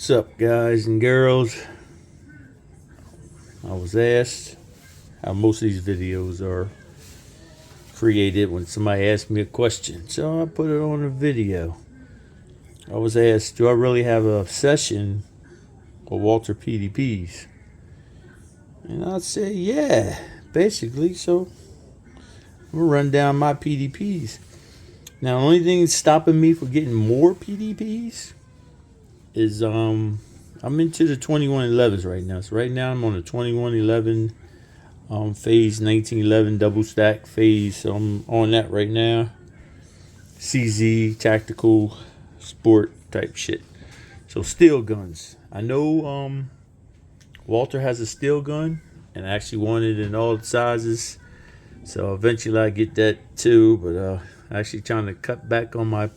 What's up, guys and girls? I was asked how most of these videos are created when somebody asks me a question, so I put it on a video. I was asked, do I really have an obsession with Walther PDPs? And I'd say, yeah, basically. So I'm gonna run down my PDPs. Now, the only thing stopping me from getting more PDPs is I'm into the 2111s right now. So right now I'm on the 2111 phase 1911 double stack phase. So I'm on that right now. CZ tactical sport type shit. So steel guns. I know Walther has a steel gun, and I actually want it in all sizes. So eventually I get that too, but actually trying to cut back on my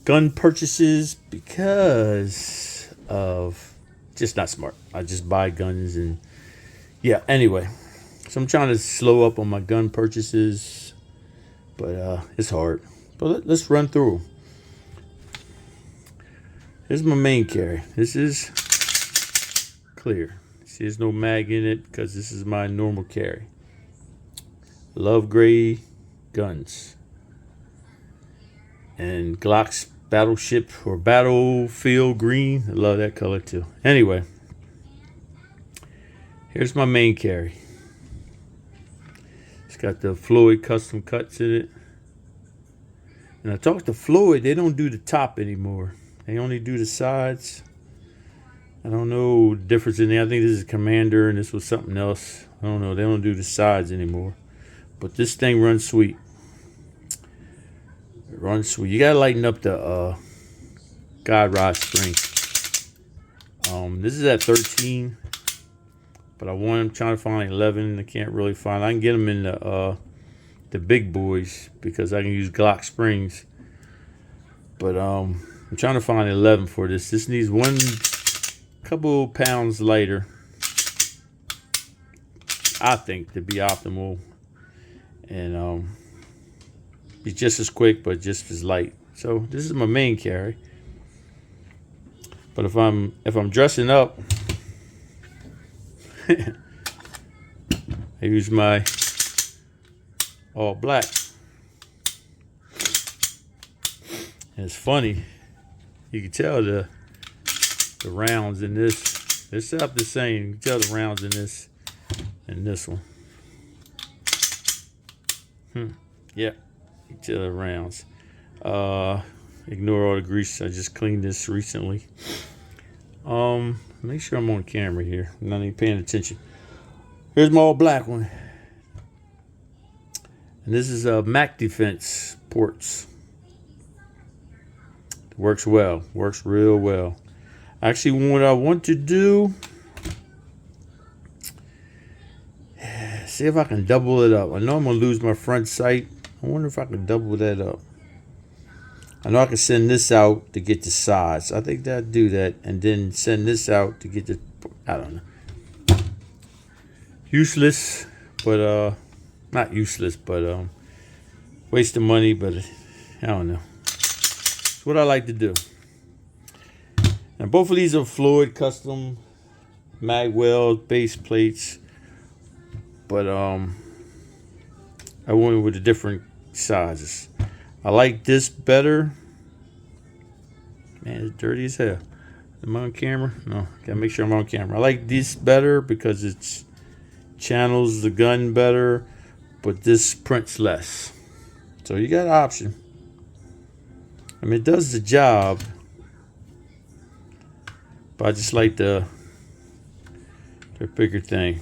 gun purchases because of just not smart. I just buy guns and yeah, anyway. So I'm trying to slow up on my gun purchases, but it's hard. But let's run through them. Here's my main carry. This is clear. See, there's no mag in it because this is my normal carry. Love gray guns. And Glock's battleship or battlefield green. I love that color too. Anyway, here's my main carry. It's got the Floyd custom cuts in it. And I talked to Floyd, they don't do the top anymore. They only do the sides. I don't know the difference in there. I think this is Commander and this was something else. I don't know. They don't do the sides anymore. But this thing runs sweet. It runs sweet. You gotta lighten up the guide rod spring. This is at 13, but I'm trying to find 11. I can't really find. I can get them in the big boys because I can use Glock springs. But I'm trying to find 11 for this. This needs one couple pounds lighter, I think, to be optimal, and be just as quick but just as light. So this is my main carry. But if I'm dressing up, I use my all black. And it's funny, you can tell the rounds in this, they're set up the same. You can tell the rounds in this and this one. Yeah, you can tell the rounds. Ignore all the grease. I just cleaned this recently. Make sure I'm on camera here. I'm not even paying attention. Here's my all black one. And this is Mac Defense ports. It works well. Works real well. Actually, what I want to do, see if I can double it up. I know I'm going to lose my front sight. I wonder if I can double that up. I know I can send this out to get the sides. I think that'd do that. And then send this out to get the, I don't know. Useless, but, not useless, but, waste of money, but I don't know. It's what I like to do. And both of these are Floyd custom mag weld base plates. But, I went with the different sizes. I like this better. Man, it's dirty as hell. Am I on camera? No, gotta make sure I'm on camera. I like this better because it channels the gun better, but this prints less. So you got an option. I mean, it does the job, but I just like the bigger thing.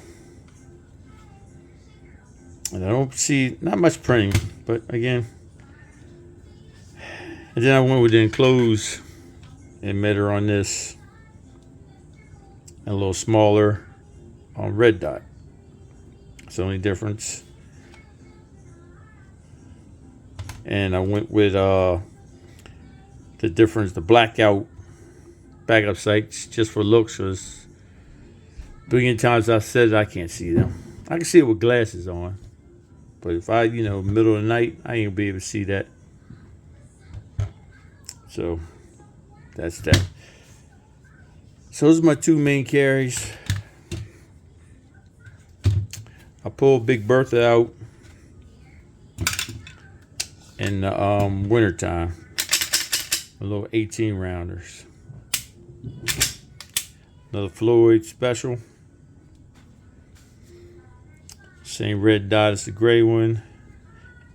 And I don't see not much printing, but again. And then I went with the enclosed emitter on this, and a little smaller on red dot. It's the only difference. And I went with the difference, the blackout backup sights, just for looks. Because a billion times I said I can't see them. I can see it with glasses on, but if I, middle of the night, I ain't gonna be able to see that. So that's that. So those are my two main carries. I pulled Big Bertha out in the wintertime. A little 18 rounders. Another Floyd special. Same red dot as the gray one.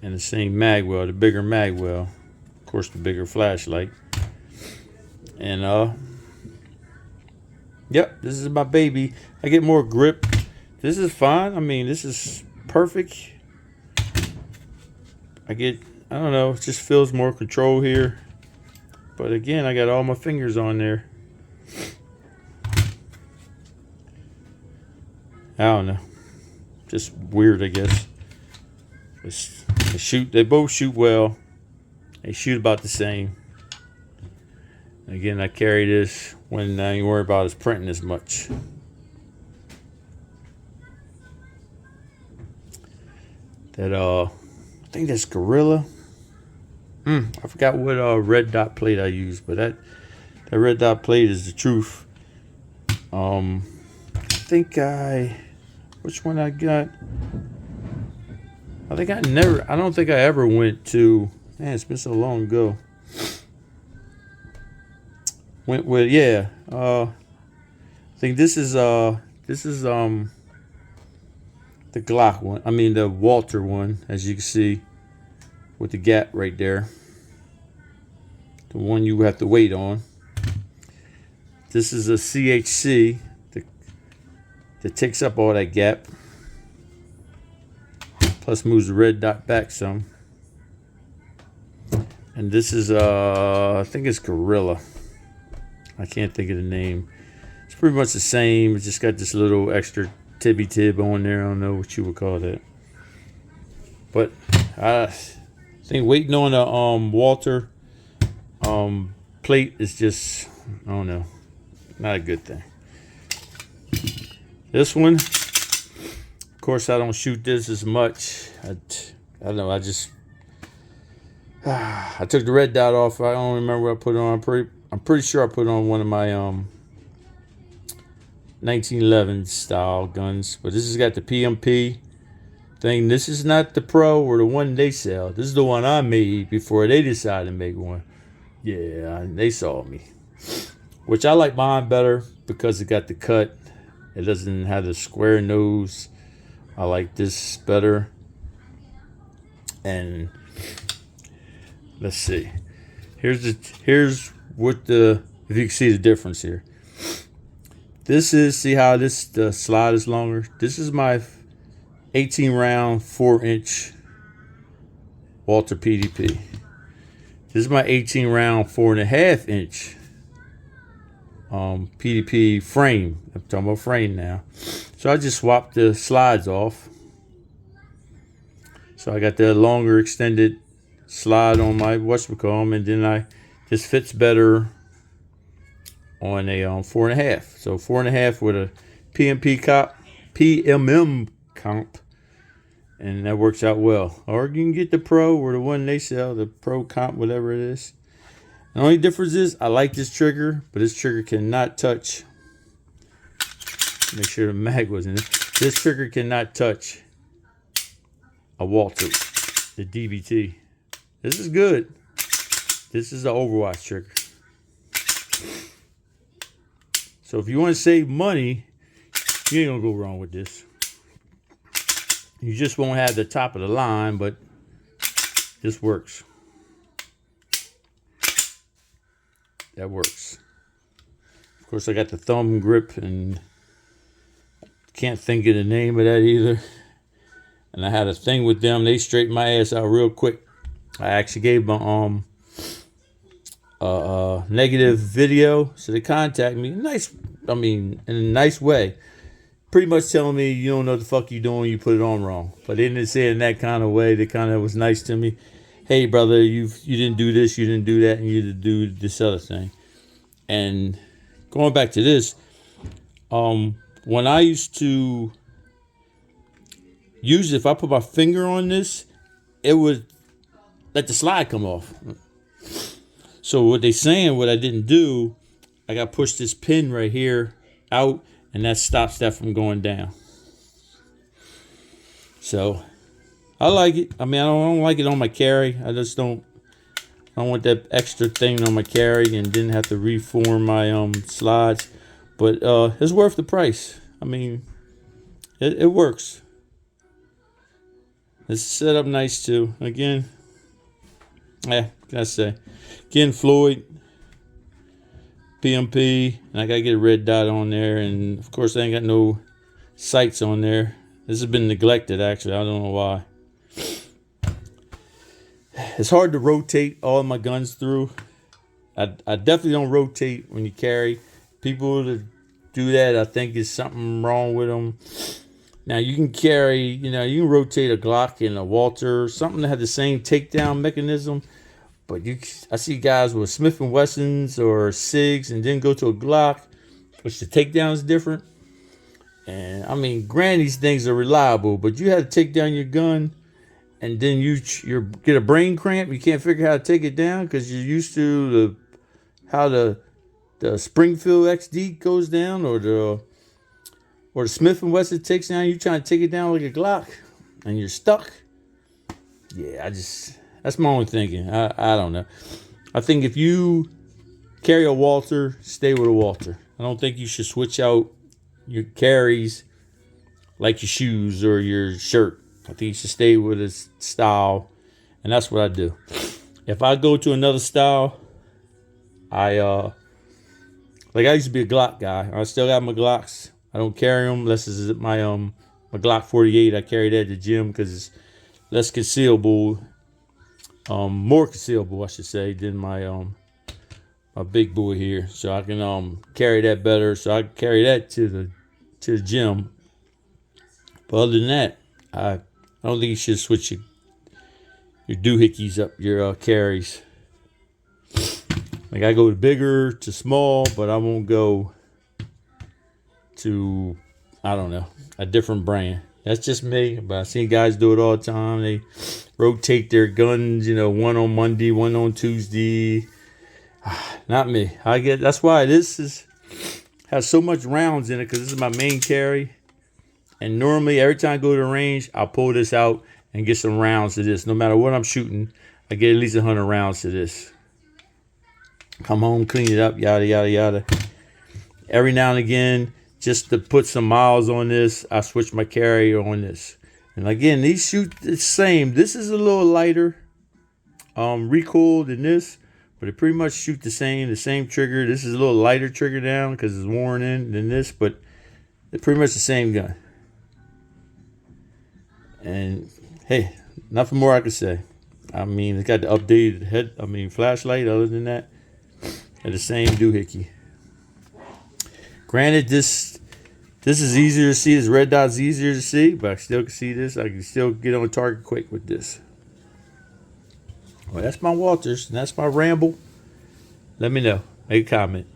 And the same magwell, the bigger magwell. Of course, the bigger flashlight. And yep, this is my baby. I get more grip. This is fine. I mean, this is perfect. I don't know, it just feels more control here. But again, I got all my fingers on there. I don't know. Just weird, I guess. They both shoot well. They shoot about the same. Again, I carry this when I ain't worried about us printing as much. That I think that's Gorilla. I forgot what red dot plate I used, but that red dot plate is the truth. I think which one I got? I don't think I ever went to, man, it's been so long ago. Went with, yeah, I think this is the Glock one. I mean the Walther one, as you can see, with the gap right there. The one you have to wait on. This is a CHC that takes up all that gap. Plus moves the red dot back some. And this is I think it's Gorilla. I can't think of the name. It's pretty much the same. It's just got this little extra tibby tib on there. I don't know what you would call that. But I think waiting on a Walther plate is just, I don't know, not a good thing. This one, of course, I don't shoot this as much. I don't know. I took the red dot off. I don't remember what I put on. I'm pretty sure I put on one of my 1911 style guns. But this has got the PMP thing. This is not the Pro or the one they sell. This is the one I made before they decided to make one. Yeah, they saw me. Which I like mine better because it got the cut. It doesn't have the square nose. I like this better. And let's see. Here's what if you can see the difference here. This is, see how the slide is longer? This is my 18 round 4-inch Walther PDP. This is my 18 round 4.5-inch PDP frame. I'm talking about frame now. So I just swapped the slides off. So I got the longer extended slide on my whatchamacallit, and then this fits better on a 4.5. So 4.5 with a PMM comp, and that works out well. Or you can get the Pro or the one they sell, the Pro comp, whatever it is. The only difference is I like this trigger, but this trigger cannot touch. Make sure the mag was in it. This trigger cannot touch a Walther, the DVT. This is good. This is the Overwatch trigger. So if you want to save money, you ain't gonna go wrong with this. You just won't have the top of the line, but this works. That works. Of course, I got the thumb grip, and can't think of the name of that either. And I had a thing with them. They straightened my ass out real quick. I actually gave them negative video, so they contacted me. In a nice way. Pretty much telling me you don't know what the fuck you doing, you put it on wrong. But they didn't say it in that kind of way. They kind of was nice to me. Hey brother, you didn't do this, you didn't do that, and you didn't do this other thing. And going back to this, when I used to use it, if I put my finger on this, it would let the slide come off. So what I didn't do, I got to push this pin right here out, and that stops that from going down. So I like it. I mean, I don't like it on my carry. I just don't want that extra thing on my carry and didn't have to reform my slides. But it's worth the price. I mean, it works. It's set up nice too. Again, gotta say, again, Floyd PMP, and I gotta get a red dot on there, and of course I ain't got no sights on there. This has been neglected, actually. I don't know why. It's hard to rotate all of my guns through. I definitely don't rotate when you carry. People that do that, I think is something wrong with them. Now you can carry, you can rotate a Glock and a Walther, something that had the same takedown mechanism. But I see guys with Smith & Wessons or SIGs and then go to a Glock, which the takedown is different. And I mean, granted, these things are reliable, but you have to take down your gun, and then you get a brain cramp. You can't figure out how to take it down because you're used to how the Springfield XD goes down, or the Smith & Wesson takes down. You trying to take it down like a Glock, and you're stuck. Yeah, that's my own thinking. I don't know. I think if you carry a Walther, stay with a Walther. I don't think you should switch out your carries like your shoes or your shirt. I think you should stay with a style, and that's what I do. If I go to another style, I used to be a Glock guy. I still got my Glocks. I don't carry them unless it's my Glock 48. I carry that at the gym because it's less concealable, more concealable, I should say, than my big boy here. So I can carry that better. So I carry that to the gym. But other than that, I don't think you should switch your doohickeys up, your carries. Like I go to bigger to small, but I won't go to, I don't know, a different brand. That's just me, but I've seen guys do it all the time. They rotate their guns, one on Monday, one on Tuesday. Not me. That's why this has so much rounds in it, because this is my main carry. And normally, every time I go to the range, I'll pull this out and get some rounds to this. No matter what I'm shooting, I get at least 100 rounds to this. Come home, clean it up, yada, yada, yada. Every now and again, just to put some miles on this, I switch my carry on this. And again, these shoot the same. This is a little lighter recoil than this, but it pretty much shoot the same trigger. This is a little lighter trigger down because it's worn in than this, but it's pretty much the same gun. And hey, nothing more I could say. I mean, it's got the updated flashlight. Other than that, and the same doohickey. Granted, this is easier to see. This red dot's easier to see, but I still can see this. I can still get on target quick with this. Well, that's my Walters, and that's my ramble. Let me know. Make a comment.